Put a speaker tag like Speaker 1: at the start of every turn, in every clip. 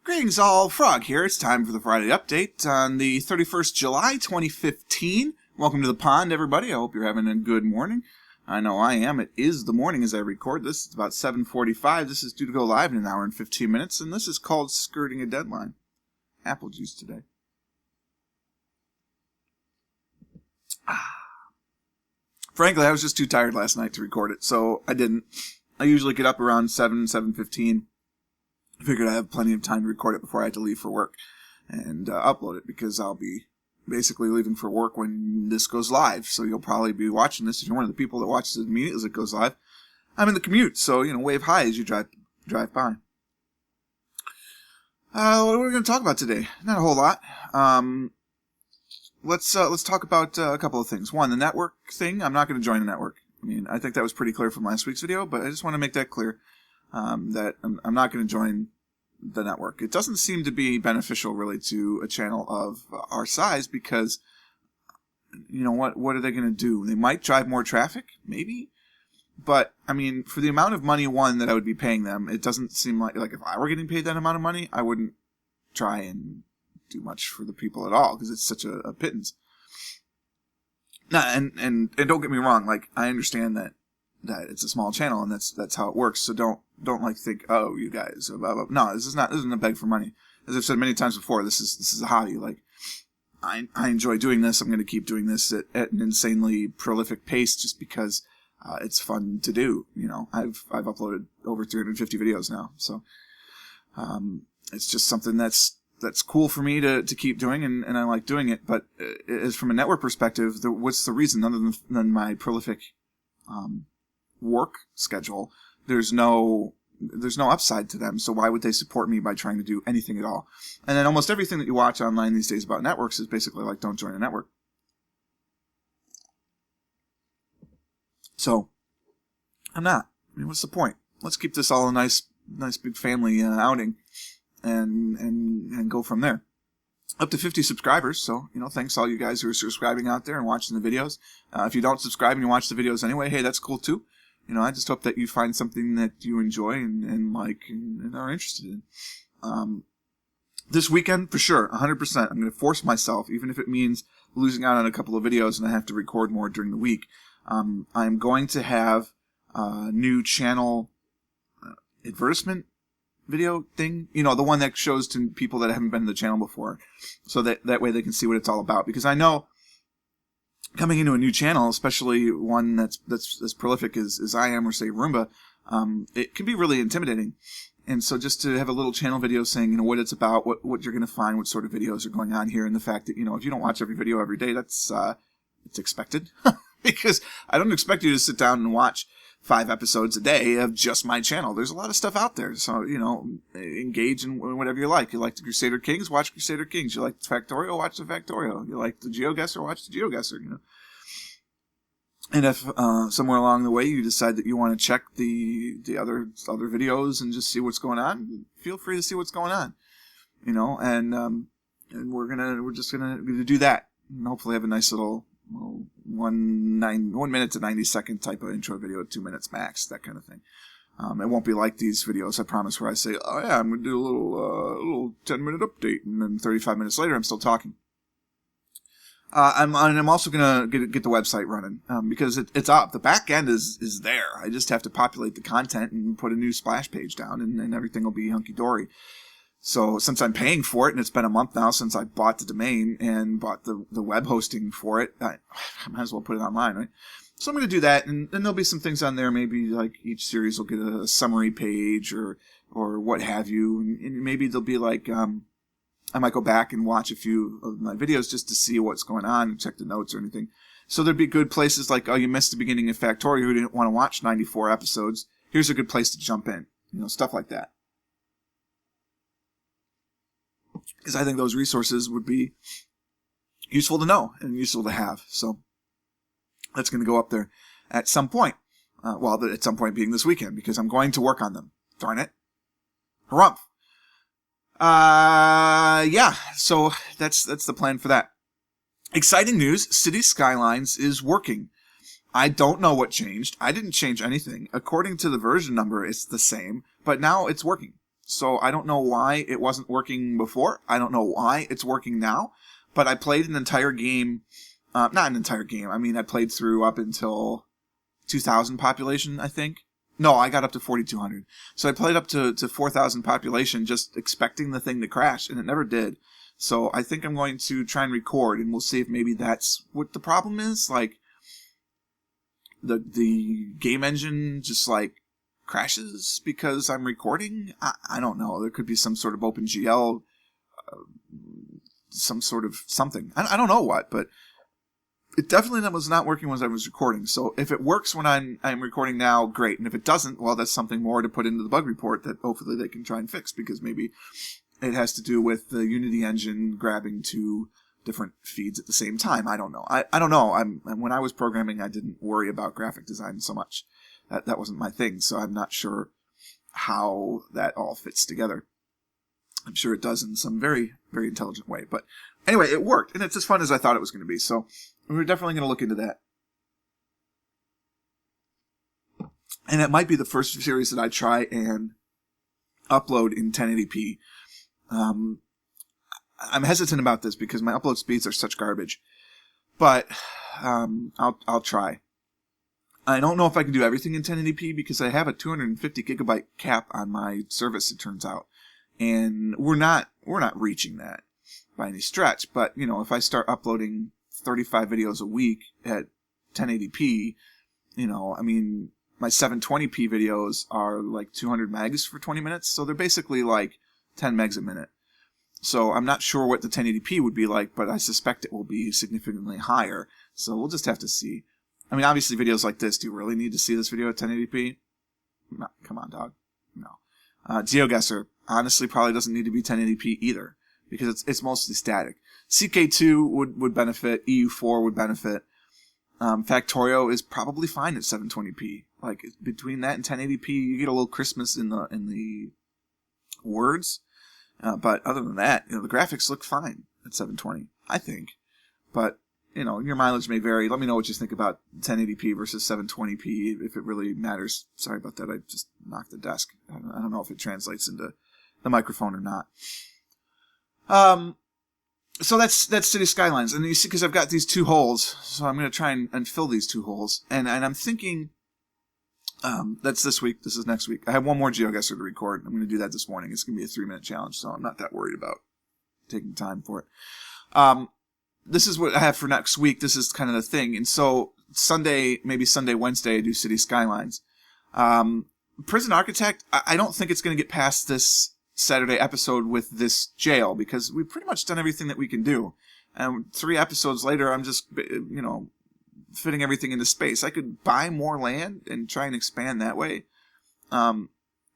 Speaker 1: Greetings all, Frog here. It's time for the Friday update on the 31st July 2015. Welcome to the pond, everybody. I hope you're having a good morning. I know I am. It is the morning as I record this. It's about 7:45. This is due to go live in an hour and 15 minutes, and this is called Skirting a Deadline. Apple juice today. Frankly, I was just too tired last night to record it, so I didn't. I usually get up around 7:15. I figured I have plenty of time to record it before I had to leave for work and upload it, because I'll be basically leaving for work when this goes live. So you'll probably be watching this if you're one of the people that watches it immediately as it goes live. I'm in the commute, so wave hi as you drive by. What are we going to talk about today? Not a whole lot. Let's talk about a couple of things. One, the network thing. I'm not going to join the network. I mean, I think that was pretty clear from last week's video, but I just want to make that clear. That I'm not going to join the network. It doesn't seem to be beneficial really to a channel of our size, because what are they going to do? They might drive more traffic, maybe, but I mean, for the amount of money that I would be paying them, it doesn't seem like if I were getting paid that amount of money, I wouldn't try and do much for the people at all, because it's such a pittance. Nah, and don't get me wrong, like, I understand that it's a small channel and that's how it works. So don't think, oh, you guys, blah, blah. No, this isn't a beg for money. As I've said many times before, this is a hobby. Like, I enjoy doing this. I'm going to keep doing this at an insanely prolific pace just because it's fun to do. I've uploaded over 350 videos now, so it's just something that's cool for me to keep doing, and I like doing it. But as from a network perspective, what's the reason other than my prolific work schedule? There's no upside to them, so why would they support me by trying to do anything at all? And then almost everything that you watch online these days about networks is basically like, don't join a network. So I'm not. I mean, what's the point? Let's keep this all a nice big family outing and go from there. Up to 50 subscribers, so, thanks to all you guys who are subscribing out there and watching the videos. If you don't subscribe and you watch the videos anyway, hey, that's cool too. I just hope that you find something that you enjoy and like and are interested in. This weekend, for sure, 100%, I'm going to force myself, even if it means losing out on a couple of videos and I have to record more during the week. I'm going to have a new channel advertisement video thing, the one that shows to people that haven't been to the channel before, so that way they can see what it's all about. Because I know coming into a new channel, especially one that's as prolific as I am, or say Roomba, it can be really intimidating. And so just to have a little channel video saying, what it's about, what you're going to find, what sort of videos are going on here, and the fact that, if you don't watch every video every day, that's it's expected. Because I don't expect you to sit down and watch 5 episodes a day of just my channel. There's a lot of stuff out there. So, engage in whatever you like. You like the Crusader Kings? Watch Crusader Kings. You like the Factorio? Watch the Factorio. You like the GeoGuessr? Watch the GeoGuessr, And if somewhere along the way you decide that you want to check the other videos and just see what's going on, feel free to see what's going on. And we're just gonna do that. And hopefully have a nice little 1 minute to 90 second type of intro video, 2 minutes max, that kind of thing. It won't be like these videos, I promise, where I say, oh yeah, I'm going to do a little 10-minute update, and then 35 minutes later I'm still talking. I'm also going to get the website running, because it's up. The back end is there. I just have to populate the content and put a new splash page down, and everything will be hunky-dory. So since I'm paying for it, and it's been a month now since I bought the domain and bought the web hosting for it, I might as well put it online, right? So I'm going to do that, and there'll be some things on there. Maybe like each series will get a summary page or what have you, and maybe there'll be like I might go back and watch a few of my videos just to see what's going on and check the notes or anything. So there'd be good places like, oh, you missed the beginning of Factorio, who didn't want to watch 94 episodes. Here's a good place to jump in, stuff like that. Because I think those resources would be useful to know and useful to have. So that's going to go up there at some point. At some point being this weekend, because I'm going to work on them. Darn it. Harumph. Yeah, so that's the plan for that. Exciting news, City Skylines is working. I don't know what changed. I didn't change anything. According to the version number, it's the same, but now it's working. So I don't know why it wasn't working before. I don't know why it's working now. But I played an entire game. Not an entire game. I mean, I played through up until 2,000 population, I think. No, I got up to 4,200. So I played up to 4,000 population just expecting the thing to crash, and it never did. So I think I'm going to try and record, and we'll see if maybe that's what the problem is. Like, the game engine just, like, crashes because I'm recording? I don't know. There could be some sort of OpenGL, some sort of something. I don't know what, but it definitely was not working when I was recording. So if it works when I'm recording now, great. And if it doesn't, well, that's something more to put into the bug report that hopefully they can try and fix, because maybe it has to do with the Unity engine grabbing two different feeds at the same time. I don't know. I don't know. When I was programming, I didn't worry about graphic design so much. That wasn't my thing, so I'm not sure how that all fits together. I'm sure it does in some very, very intelligent way. But anyway, it worked, and it's as fun as I thought it was going to be. So we're definitely going to look into that. And it might be the first series that I try and upload in 1080p. I'm hesitant about this because my upload speeds are such garbage. But I'll try. I don't know if I can do everything in 1080p because I have a 250 gigabyte cap on my service, it turns out. And we're not reaching that by any stretch. But, you know, if I start uploading 35 videos a week at 1080p, you know, I mean, my 720p videos are like 200 megs for 20 minutes. So they're basically like 10 megs a minute. So I'm not sure what the 1080p would be like, but I suspect it will be significantly higher. So we'll just have to see. I mean, obviously videos like this, do you really need to see this video at 1080p? No, come on, dog. No. GeoGuessr honestly probably doesn't need to be 1080p either, because it's mostly static. CK2 would benefit. EU4 would benefit. Factorio is probably fine at 720p. Like, between that and 1080p, you get a little crispness in the words. But other than that, you know, the graphics look fine at 720, I think. But, you know, your mileage may vary. Let me know what you think about 1080p versus 720p, if it really matters. Sorry about that. I just knocked the desk. I don't know if it translates into the microphone or not. So that's City Skylines. And you see, because I've got these two holes, so I'm going to try and fill these two holes. And I'm thinking, that's this week. This is next week. I have one more GeoGuessr to record. I'm going to do that this morning. It's going to be a 3-minute challenge, so I'm not that worried about taking time for it. This is what I have for next week. This is kind of the thing. And so Sunday, maybe Sunday, Wednesday, I do City Skylines. Prison Architect, I don't think it's going to get past this Saturday episode with this jail, because we've pretty much done everything that we can do. And 3 episodes later, I'm just, you know, fitting everything into space. I could buy more land and try and expand that way.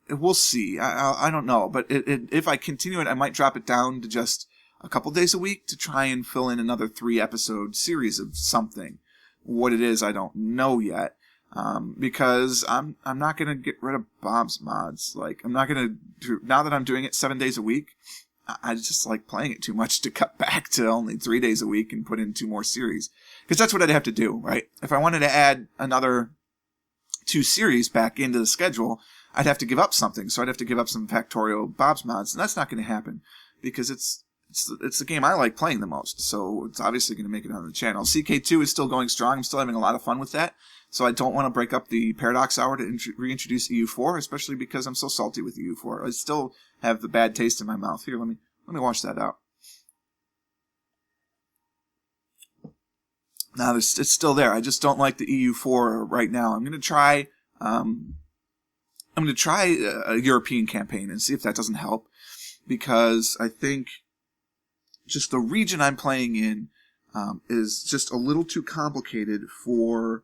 Speaker 1: We'll see. I don't know. But if I continue it, I might drop it down to just a couple days a week to try and fill in another 3-episode series of something. What it is, I don't know yet. Because I'm not going to get rid of Bob's mods. Like, I'm not going to, now that I'm doing it 7 days a week, I just like playing it too much to cut back to only 3 days a week and put in 2 more series. Because that's what I'd have to do, right? If I wanted to add another 2 series back into the schedule, I'd have to give up something. So I'd have to give up some Factorio Bob's mods, and that's not going to happen because it's the game I like playing the most. So it's obviously going to make it on the channel. CK2 is still going strong. I'm still having a lot of fun with that. So I don't want to break up the Paradox Hour to reintroduce EU4, especially because I'm so salty with EU4. I still have the bad taste in my mouth. Here, let me wash that out. Now, it's still there. I just don't like the EU4 right now. I'm going to try a European campaign and see if that doesn't help, because I think just the region I'm playing in is just a little too complicated for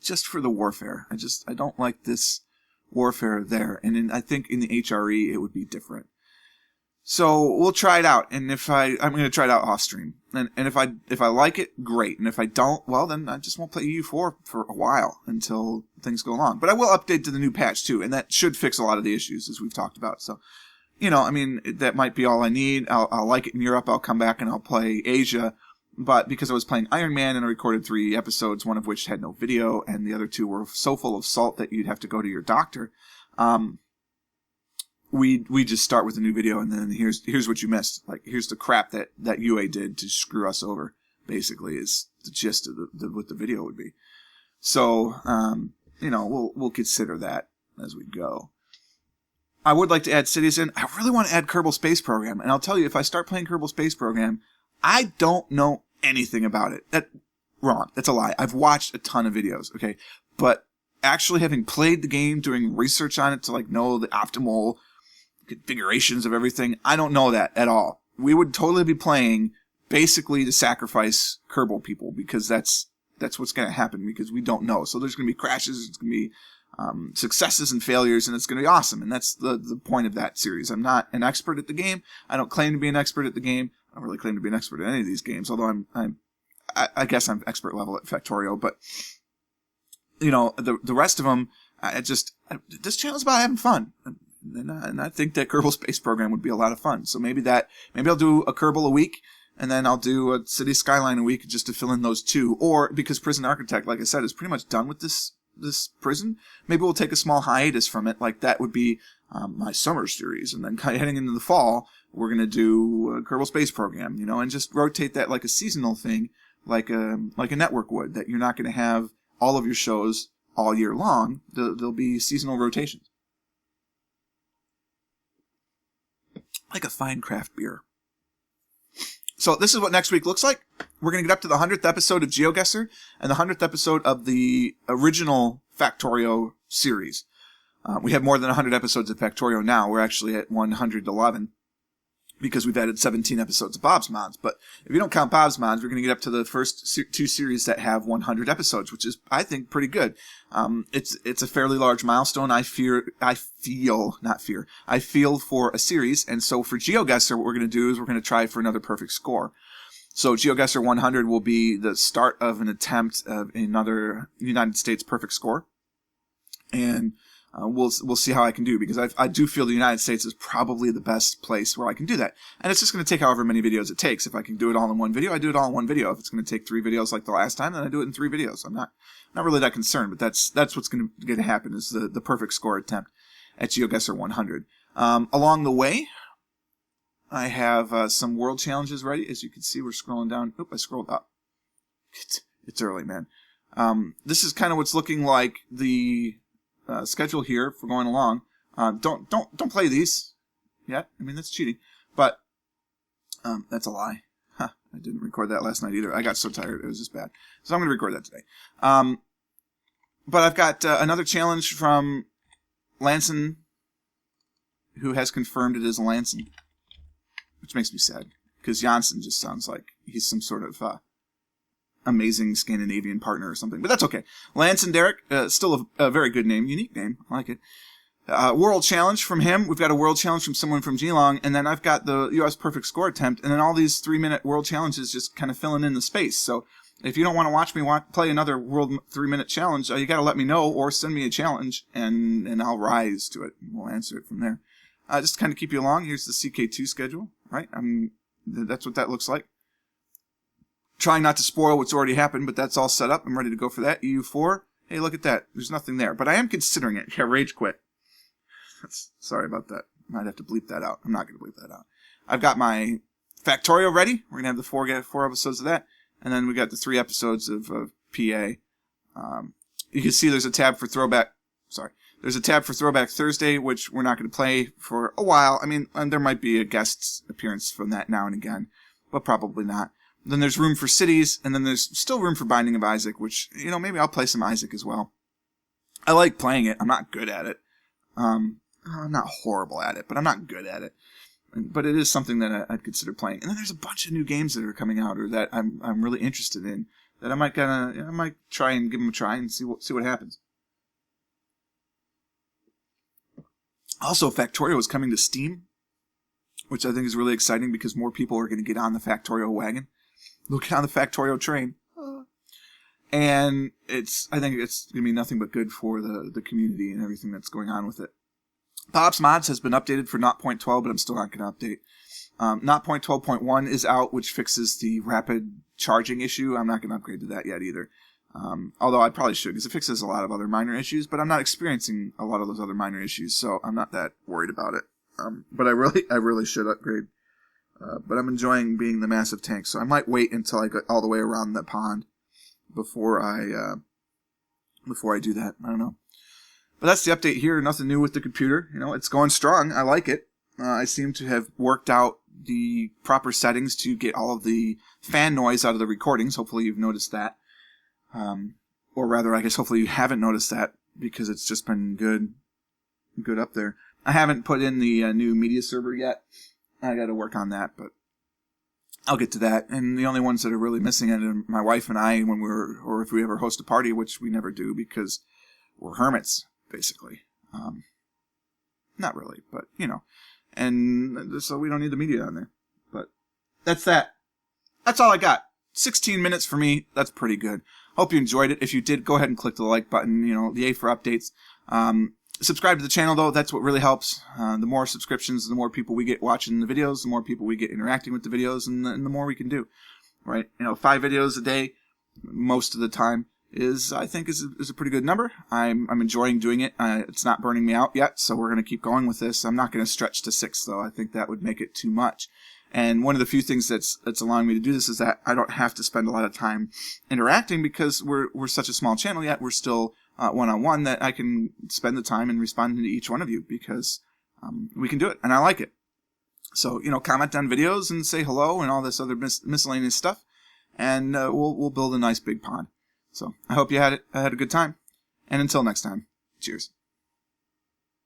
Speaker 1: just for the warfare. I don't like this warfare there, and I think in the HRE it would be different. So we'll try it out, and I'm going to try it out off stream, and if I like it, great, and if I don't, well, then I just won't play EU4 for a while until things go along. But I will update to the new patch too, and that should fix a lot of the issues as we've talked about. So, you know, I mean, that might be all I need. I'll like it in Europe. I'll come back and I'll play Asia. but because I was playing Iron Man and I recorded 3 episodes, one of which had no video, and the other 2 were so full of salt that you'd have to go to your doctor, we just start with a new video, and then here's what you missed. Like, here's the crap that UA did to screw us over, basically, is the gist of what the video would be. So, we'll consider that as we go. I would like to add cities in. I really want to add Kerbal Space Program, and I'll tell you, if I start playing Kerbal Space Program, I don't know anything about it. Wrong. That's a lie. I've watched a ton of videos, okay? But actually having played the game, doing research on it to know the optimal configurations of everything, I don't know that at all. We would totally be playing basically to sacrifice Kerbal people, because that's what's going to happen, because we don't know. So there's going to be crashes, it's going to be successes and failures, and it's going to be awesome. And that's the point of that series. I'm not an expert at the game. I don't claim to be an expert at the game. I don't really claim to be an expert at any of these games, although I guess I'm expert level at Factorio. But the rest of them, this channel's about having fun, and I think that Kerbal Space Program would be a lot of fun. So maybe I'll do a Kerbal a week, and then I'll do a City Skyline a week just to fill in those 2. Or because Prison Architect, like I said, is pretty much done with this prison, maybe we'll take a small hiatus from it. Like, that would be my summer series, and then heading into the fall, we're going to do a Kerbal Space Program, and just rotate that like a seasonal thing, like a network would, that you're not going to have all of your shows all year long. There'll be seasonal rotations. Like a fine craft beer. So this is what next week looks like. We're going to get up to the 100th episode of GeoGuessr and the 100th episode of the original Factorio series. We have more than 100 episodes of Factorio now. We're actually at 111 because we've added 17 episodes of Bob's Mods. But if you don't count Bob's Mods, we're going to get up to the first 2 series that have 100 episodes, which is, I think, pretty good. It's a fairly large milestone. I feel for a series. And so for GeoGuessr, what we're going to do is we're going to try for another perfect score. So GeoGuessr 100 will be the start of an attempt of another United States perfect score. And we'll see how I can do, because I do feel the United States is probably the best place where I can do that. And it's just going to take however many videos it takes. If I can do it all in one video, I do it all in one video. If it's going to take 3 videos like the last time, then I do it in 3 videos. I'm not really that concerned, but that's what's going to happen, is the perfect score attempt at GeoGuessr 100. Along the way, I have some world challenges ready. As you can see, we're scrolling down. Oop, I scrolled up. It's early, man. This is kind of what's looking like the schedule here for going along. Don't play these yet. I mean, that's cheating. But that's a lie. Huh, I didn't record that last night either. I got so tired. It was just bad. So I'm going to record that today. But I've got another challenge from Lanson, who has confirmed it is Lanson, which makes me sad, because Janssen just sounds like he's some sort of amazing Scandinavian partner or something. But that's okay. Lance and Derek, still a very good name, unique name. I like it. World challenge from him. We've got a world challenge from someone from Geelong, and then I've got the U.S. perfect score attempt, and then all these 3-minute world challenges just kind of filling in the space. So if you don't want to watch me play another world 3-minute challenge, you got to let me know or send me a challenge, and I'll rise to it. We'll answer it from there. Just to kind of keep you along, here's the CK2 schedule, right? That's what that looks like. Trying not to spoil what's already happened, but that's all set up. I'm ready to go for that. EU4. Hey, look at that. There's nothing there. But I am considering it. Yeah, rage quit. Sorry about that. Might have to bleep that out. I'm not going to bleep that out. I've got my Factorio ready. We're going to have the 4 episodes of that. And then we got the 3 episodes of PA. You can see there's a tab for Throwback. Sorry. There's a tab for Throwback Thursday, which we're not going to play for a while. I mean, there might be a guest appearance from that now and again, but probably not. Then there's room for cities, and then there's still room for Binding of Isaac, which, maybe I'll play some Isaac as well. I like playing it. I'm not good at it. I'm not horrible at it, but I'm not good at it. But it is something that I'd consider playing. And then there's a bunch of new games that are coming out, or that I'm really interested in, that I might try and give them a try and see what happens. Also, Factorio is coming to Steam, which I think is really exciting because more people are going to get on the Factorio wagon. Look on the Factorio train. And I think it's going to be nothing but good for the community and everything that's going on with it. Bob's Mods has been updated for 0.12, but I'm still not going to update. 0.12.1 is out, which fixes the rapid charging issue, I'm not going to upgrade to that yet either. Although I probably should, because it fixes a lot of other minor issues, but I'm not experiencing a lot of those other minor issues, so I'm not that worried about it. But I really should upgrade. But I'm enjoying being the massive tank, so I might wait until I get all the way around the pond before I do that. I don't know. But that's the update here. Nothing new with the computer. It's going strong. I like it. I seem to have worked out the proper settings to get all of the fan noise out of the recordings. Hopefully you've noticed that. Or rather, I guess hopefully you haven't noticed that, because it's just been good up there. I haven't put in the new media server yet. I got to work on that, but I'll get to that. And the only ones that are really missing it are my wife and I or if we ever host a party, which we never do because we're hermits, basically. Not really, but and so we don't need the media on there. But that's that. That's all I got. 16 minutes for me. That's pretty good. Hope you enjoyed it. If you did, go ahead and click the like button, the A for updates. Subscribe to the channel, though. That's what really helps. The more subscriptions, the more people we get watching the videos, the more people we get interacting with the videos, and the more we can do. Right? 5 videos a day, most of the time, I think is a pretty good number. I'm enjoying doing it. It's not burning me out yet, so we're going to keep going with this. I'm not going to stretch to 6, though. I think that would make it too much. And one of the few things that's allowing me to do this is that I don't have to spend a lot of time interacting, because we're such a small channel yet. We're still one-on-one, that I can spend the time and responding to each one of you, because we can do it, and I like it. So, comment on videos and say hello and all this other miscellaneous stuff, and we'll build a nice big pond. So I hope you had a good time, and until next time, cheers.